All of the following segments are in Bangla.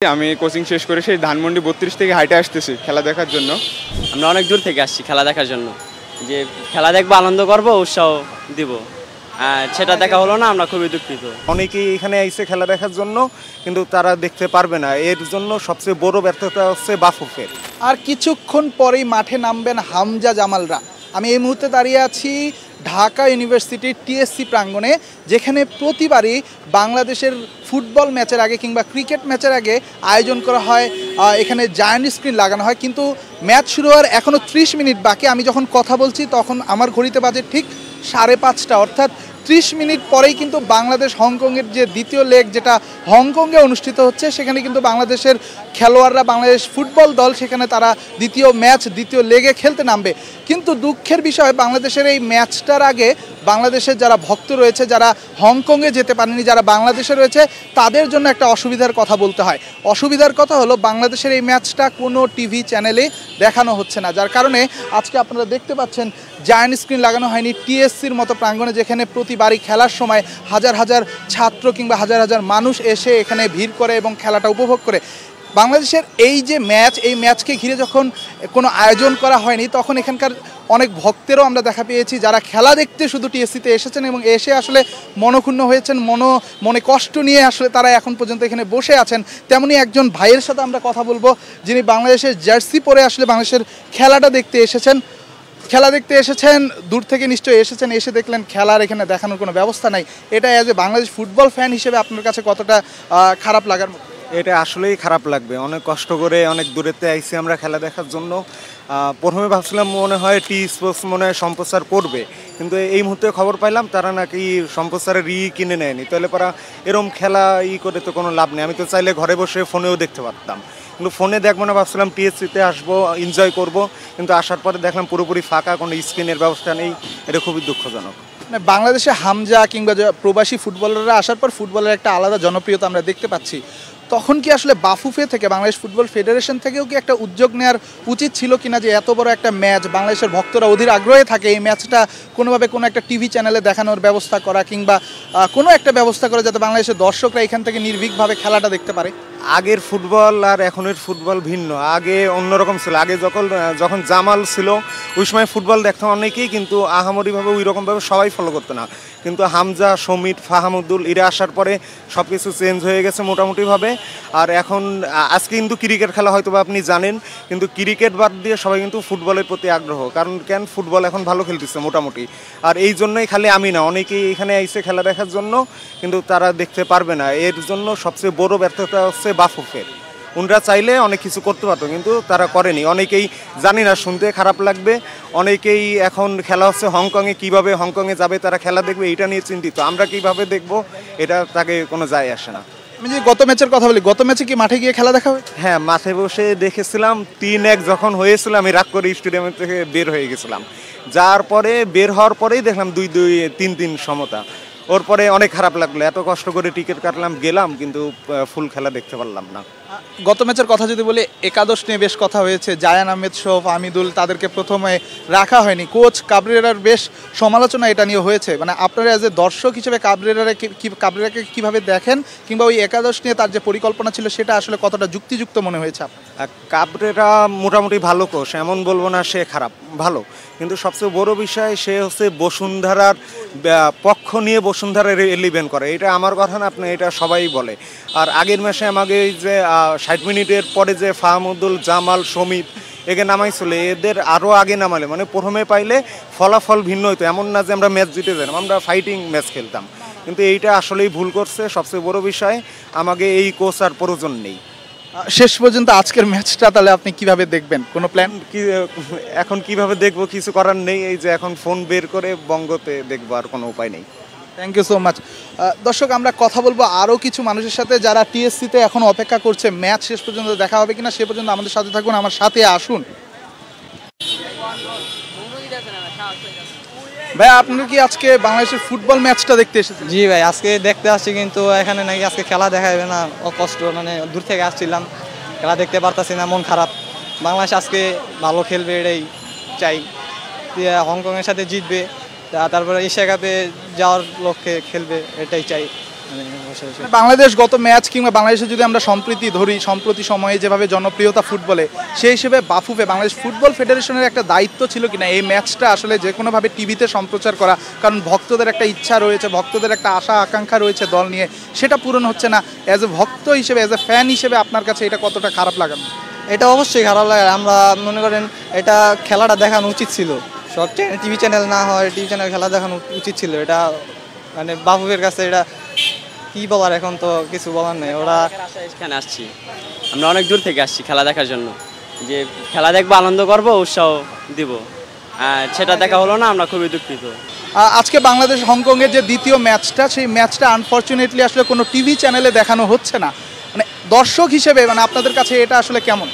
আমি কোচিং শেষ করে সেই ধানমন্ডি ৩২ থেকে হাইটে আসতেছি খেলা দেখার জন্য। আমরা অনেক দূর থেকে আসছি খেলা দেখার জন্য, যে খেলা দেখবো, আনন্দ করবো, উৎসাহ দিব, সেটা দেখা হলো না, আমরা খুবই দুঃখিত। অনেকেই এখানে আইসে খেলা দেখার জন্য, কিন্তু তারা দেখতে পারবে না। এর জন্য সবচেয়ে বড় ব্যর্থতা হচ্ছে বাফুফের। আর কিছুক্ষণ পরেই মাঠে নামবেন হামজা জামালরা। আমি এই মুহূর্তে দাঁড়িয়ে আছি ঢাকা ইউনিভার্সিটির টিএসসি প্রাঙ্গণে, যেখানে প্রতিবারই বাংলাদেশের ফুটবল ম্যাচের আগে কিংবা ক্রিকেট ম্যাচের আগে আয়োজন করা হয়, এখানে জায়ান্ট স্ক্রিন লাগানো হয়। কিন্তু ম্যাচ শুরু হওয়ার এখনও 30 মিনিট বাকি। আমি যখন কথা বলছি তখন আমার ঘড়িতে বাজে ঠিক 5:30, অর্থাৎ 30 মিনিট পরেই কিন্তু বাংলাদেশ হংকংয়ের যে দ্বিতীয় লেগ, যেটা হংকংয়ে অনুষ্ঠিত হচ্ছে, সেখানে কিন্তু বাংলাদেশের খেলোয়াড়রা, বাংলাদেশ ফুটবল দল সেখানে তারা দ্বিতীয় লেগে খেলতে নামবে। কিন্তু দুঃখের বিষয়, বাংলাদেশের এই ম্যাচটার আগে বাংলাদেশের যারা ভক্ত রয়েছে, যারা হংকংয়ে যেতে পারেনি, যারা বাংলাদেশে রয়েছে, তাদের জন্য একটা অসুবিধার কথা বলতে হয়। অসুবিধার কথা হলো, বাংলাদেশের এই ম্যাচটা কোনো টিভি চ্যানেলে দেখানো হচ্ছে না, যার কারণে আজকে আপনারা দেখতে পাচ্ছেন জায়ান্ট স্ক্রিন লাগানো হয়নি টিএসসির মতো প্রাঙ্গণে, যেখানে প্রতিবারই খেলার সময় হাজার হাজার ছাত্র কিংবা হাজার হাজার মানুষ এসে এখানে ভিড় করে এবং খেলাটা উপভোগ করে। বাংলাদেশের এই যে ম্যাচ, এই ম্যাচকে ঘিরে যখন কোনো আয়োজন করা হয়নি, তখন এখানকার অনেক ভক্তেরও আমরা দেখা পেয়েছি, যারা খেলা দেখতে শুধু টিএসসিতে এসেছেন এবং এসে আসলে মনক্ষুণ্ণ হয়েছেন, মনে কষ্ট নিয়ে আসলে তারা এখন পর্যন্ত এখানে বসে আছেন। তেমনি একজন ভাইয়ের সাথে আমরা কথা বলবো, যিনি বাংলাদেশের জার্সি পরে আসলে বাংলাদেশের খেলাটা দেখতে এসেছেন। দূর থেকে নিশ্চয়ই এসেছেন, এসে দেখলেন খেলার এখানে দেখানোর কোনো ব্যবস্থা নাই। এটা as a Bangladesh football fan হিসেবে আপনার কাছে কতটা খারাপ লাগার মতো? এটা আসলেই খারাপ লাগবে। অনেক কষ্ট করে অনেক দূরেতে আইসি আমরা খেলা দেখার জন্য। প্রথমে ভাবছিলাম মনে হয় টি স্পোর্টস মনে হয় সম্প্রচার করবে, কিন্তু এই মুহূর্তে খবর পাইলাম তারা নাকি সম্প্রচারের কিনে নেয়নি। তাহলে পরা এরম খেলা করে তো কোনো লাভ নেই। আমি তো চাইলে ঘরে বসে ফোনেও দেখতে পারতাম, কিন্তু ফোনে দেখবো না, ভাবছিলাম টিএসসিতে আসবো, এনজয় করব, কিন্তু আসার পরে দেখলাম পুরোপুরি ফাঁকা, কোনো স্ক্রিনের ব্যবস্থা নেই। এটা খুবই দুঃখজনক। বাংলাদেশে হামজা কিংবা প্রবাসী ফুটবলাররা আসার পর ফুটবলের একটা আলাদা জনপ্রিয়তা আমরা দেখতে পাচ্ছি। তখন কি আসলে বাফুফে থেকে, বাংলাদেশ ফুটবল ফেডারেশন থেকেও কি একটা উদ্যোগ নেওয়ার উচিত ছিল কিনা, যে এত বড় একটা ম্যাচ, বাংলাদেশের ভক্তরা অধীর আগ্রহে থাকে, এই ম্যাচটা কোনোভাবে কোনো একটা টিভি চ্যানেলে দেখানোর ব্যবস্থা করা, কিংবা কোনো একটা ব্যবস্থা করা, যাতে বাংলাদেশের দর্শকরা এখান থেকে নির্ভীকভাবে খেলাটা দেখতে পারে? আগের ফুটবল আর এখনের ফুটবল ভিন্ন। আগে অন্যরকম ছিল। আগে যখন জামাল ছিল ওই সময় ফুটবল দেখতাম অনেকেই, কিন্তু আহামরিভাবে ওই রকমভাবে সবাই ফলো করতো না। কিন্তু হামজা, শমিত, ফাহামুদ্দুল এরা আসার পরে সব কিছু চেঞ্জ হয়ে গেছে মোটামুটিভাবে। আর এখন আজকে কিন্তু ক্রিকেট খেলা হয়তো বা আপনি জানেন, কিন্তু ক্রিকেট বাদ দিয়ে সবাই কিন্তু ফুটবলের প্রতি আগ্রহ। কারণ ফুটবল এখন ভালো খেলতেছে মোটামুটি। আর এই জন্যই খালি আমি না, অনেকেই এখানে আইসে খেলা দেখার জন্য, কিন্তু তারা দেখতে পারবে না। এর জন্য সবচেয়ে বড় ব্যর্থতা হচ্ছে বাফুফের। উনরা চাইলে অনেক কিছু করতে পারতো, কিন্তু তারা করেনি। অনেকেই, জানি না, শুনতে খারাপ লাগবে, অনেকেই এখন খেলা হচ্ছে হংকংয়ে, কিভাবে হংকংয়ে যাবে তারা খেলা দেখবে, এটা নিয়ে চিন্তিত। আমরা কিভাবে দেখব এটা তাকে কোনো যায় আসে না। আমি যে গত ম্যাচের কথা বলি, গত ম্যাচে কি মাঠে গিয়ে খেলা দেখা হয়? হ্যাঁ, মাঠে বসে দেখেছিলাম। 3-1 যখন হয়েছিল আমি রাগ করে স্টেডিয়াম থেকে বের হয়ে গেছিলাম। যার পরে বের হওয়ার পরেই দেখলাম 2-2, 3-3 সমতা। ওর পরে অনেক খারাপ লাগলো। এত কষ্ট করে টিকিট কাটলাম, গেলাম, কিন্তু ফুল খেলা দেখতে পারলাম না। গত ম্যাচের কথা যদি বলি, একাদশ নিয়ে বেশ কথা হয়েছে। জায়ান আহমেদ, শোভ, আমিদুল, তাদেরকে প্রথমে রাখা হয়নি। কোচ কাবরেরার বেশ সমালোচনা এটা নিয়ে হয়েছে। মানে আপনারা অ্যাজ এ দর্শক হিসেবে কাবরেরাকে কিভাবে দেখেন, কিংবা ওই একাদশ নিয়ে তার যে পরিকল্পনা ছিল সেটা আসলে কতটা যুক্তিযুক্ত মনে হয়েছে? কাবরেরা মোটামুটি ভালো কোচ, এমন বলবো না সে খারাপ, ভালো। কিন্তু সবচেয়ে বড় বিষয় সে হচ্ছে বসুন্ধরার পক্ষ নিয়ে বসুন্ধরার এলিভেন করে। এটা আমার কথা না, আপনি এটা সবাই বলে। আর আগের ম্যাচে আমাকে যে 60 মিনিটের পরে যে ফাহামুদ্দুল, জামাল, শমিত একে নামাইছিল, এদের আরও আগে নামালে মানে প্রথমে পাইলে ফলাফল ভিন্ন হতো। এমন না যে আমরা ম্যাচ জিতে যেতাম, আমরা ফাইটিং ম্যাচ খেলতাম। কিন্তু এইটা আসলেই ভুল করছে। সবচেয়ে বড় বিষয়, আমাকে এই কোচ আর প্রয়োজন নেই। শেষ পর্যন্ত আজকের ম্যাচটা তাহলে আপনি কিভাবে দেখবেন? কোনো প্ল্যান? এখন কিভাবে দেখবো, কিছু করার নেই। এই যে এখন ফোন বের করে বঙ্গতে দেখবো, আর কোনো উপায় নেই। Thank you so much. দর্শক, আমরা কথা বলবো আরও কিছু মানুষের সাথে যারা টিএসসিতে এখন অপেক্ষা করছে ম্যাচ শেষ পর্যন্ত দেখা হবে কিনা। সে পর্যন্ত আমাদের সাথে থাকুন, আমার সাথে আসুন। ভাই, আপনারা কি আজকে বাংলাদেশের ফুটবল ম্যাচটা দেখতে এসেছেন? জি ভাই, আজকে দেখতে আসছি, কিন্তু এখানে নাকি আজকে খেলা দেখা যাবে না। কষ্ট, মানে দূর থেকে আসছিলাম, খেলা দেখতে পারতাছি না, মন খারাপ। বাংলাদেশ আজকে ভালো খেলবে এটাই চাই, হংকংয়ের সাথে জিতবে, তারপরে এশিয়া কাপে যাওয়ার লক্ষ্যে খেলবে, এটাই চাই। মানে বসে বসে। বাংলাদেশ গত ম্যাচ কিংবা বাংলাদেশে যদি আমরা সম্প্রতি সময়ে যেভাবে জনপ্রিয়তা ফুটবলে, সেই হিসেবে বাফুফে বাংলাদেশ ফুটবল ফেডারেশনের একটা দায়িত্ব ছিল কিনা এই ম্যাচটা আসলে যে কোনোভাবে টিভিতে সম্প্রচার করা, কারণ ভক্তদের একটা ইচ্ছা রয়েছে, ভক্তদের একটা আশা আকাঙ্ক্ষা রয়েছে দল নিয়ে, সেটা পূরণ হচ্ছে না। অ্যাজ এ ভক্ত হিসেবে, অ্যাজ এ ফ্যান হিসেবে আপনার কাছে এটা কতটা খারাপ লাগানো? এটা অবশ্যই খারাপ লাগে। আমরা মনে করেন এটা খেলাটা দেখানো উচিত ছিল, সব টিভি চ্যানেল না হয় টিভি চ্যানেল খেলা দেখানো উচিত ছিল। এটা মানে বাফুফের কাছে এটা কি বলার, এখন তো কিছু বলার নেই। ওরা এখানে আসছি, আমরা অনেক দূর থেকে আসছি খেলা দেখার জন্য, যে খেলা দেখবো, আনন্দ করবো, উৎসাহ দিব, আর সেটা দেখা হলো না, আমরা খুবই দুঃখিত। আজকে বাংলাদেশ হংকংয়ের যে দ্বিতীয় ম্যাচটা, সেই ম্যাচটা আনফর্চুনেটলি আসলে কোনো টিভি চ্যানেলে দেখানো হচ্ছে না। মানে দর্শক হিসেবে মানে আপনাদের কাছে এটা আসলে কেমন?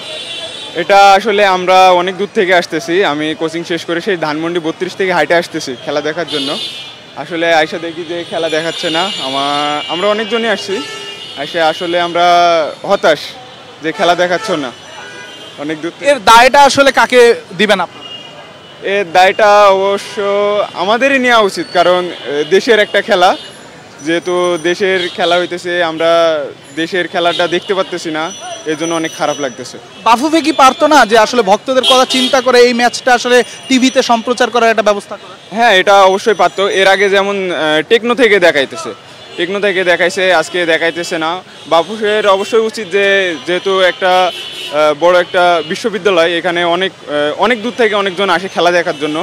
এটা আসলে আমরা অনেক দূর থেকে আসতেছি, আমি কোচিং শেষ করে সেই ধানমন্ডি 32 থেকে হাইটে আসতেছি খেলা দেখার জন্য। আসলে আইসা দেখি যে খেলা দেখাচ্ছে না, আমরা অনেকজনই আসছি, আসলে আমরা হতাশ যে খেলা দেখাচ্ছ না অনেক দূর। এর দায়টা আসলে কাকে দিবেন আপনারা? এর দায়টা অবশ্য আমাদেরই নেওয়া উচিত, কারণ দেশের একটা খেলা, যেহেতু দেশের খেলা হইতেছে, আমরা দেশের খেলাটা দেখতে পারতেছি না, এই জন্য অনেক খারাপ লাগতেছে। বাফুফে কি পারতো না যে আসলে ভক্তদের কথা চিন্তা করে এই ম্যাচটা আসলে টিভিতে সম্প্রচার করার একটা ব্যবস্থা করা? হ্যাঁ, এটা অবশ্যই পারতো। এর আগে যেমন টেকনো থেকে দেখাইছে, আজকে দেখাইতেছে না। বাফুফের অবশ্যই উচিত যে, যেহেতু একটা বড় একটা বিশ্ববিদ্যালয়, এখানে অনেক দূর থেকে অনেকজন আসে খেলা দেখার জন্য,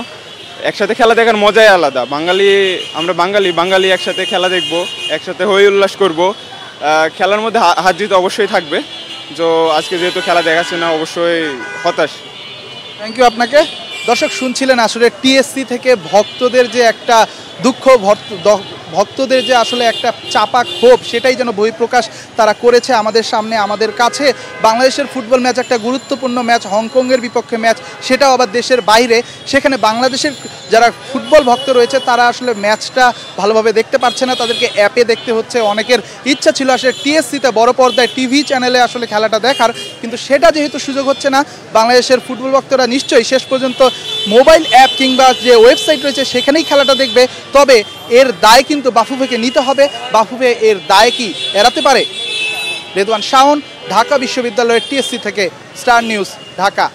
একসাথে খেলা দেখার মজাই আলাদা। আমরা বাঙালি একসাথে খেলা দেখবো, একসাথে হই উল্লাস করবো, খেলার মধ্যে হার জিত অবশ্যই থাকবে। তো আজকে যেহেতু খেলা দেখাচ্ছে না, অবশ্যই হতাশ। থ্যাংক ইউ আপনাকে। দর্শক শুনছিলেন আসলে টিএসসি থেকে ভক্তদের যে একটা দুঃখ, ভক্তদের যে আসলে একটা চাপা ক্ষোভ, সেটাই যেন বহিঃপ্রকাশ তারা করেছে আমাদের সামনে, আমাদের কাছে। বাংলাদেশের ফুটবল ম্যাচ একটা গুরুত্বপূর্ণ ম্যাচ, হংকংয়ের বিপক্ষে ম্যাচ, সেটাও আবার দেশের বাইরে। সেখানে বাংলাদেশের যারা ফুটবল ভক্ত রয়েছে তারা আসলে ম্যাচটা ভালোভাবে দেখতে পারছে না, তাদেরকে অ্যাপে দেখতে হচ্ছে। অনেকের ইচ্ছা ছিল আসলে টিএসসিতে বড় পর্দায় টিভি চ্যানেলে আসলে খেলাটা দেখার, কিন্তু সেটা যেহেতু সুযোগ হচ্ছে না, বাংলাদেশের ফুটবল ভক্তরা নিশ্চয়ই শেষ পর্যন্ত মোবাইল অ্যাপ কিংবা যে ওয়েবসাইট রয়েছে সেখানেই খেলাটা দেখবে। তবে এর দায় কিন্তু বাফুফেকে নিতে হবে। বাফুফে এর দায় কি এড়াতে পারে? রেদওয়ান শাওন, ঢাকা বিশ্ববিদ্যালয়ের টিএসসি থেকে, স্টার নিউজ, ঢাকা।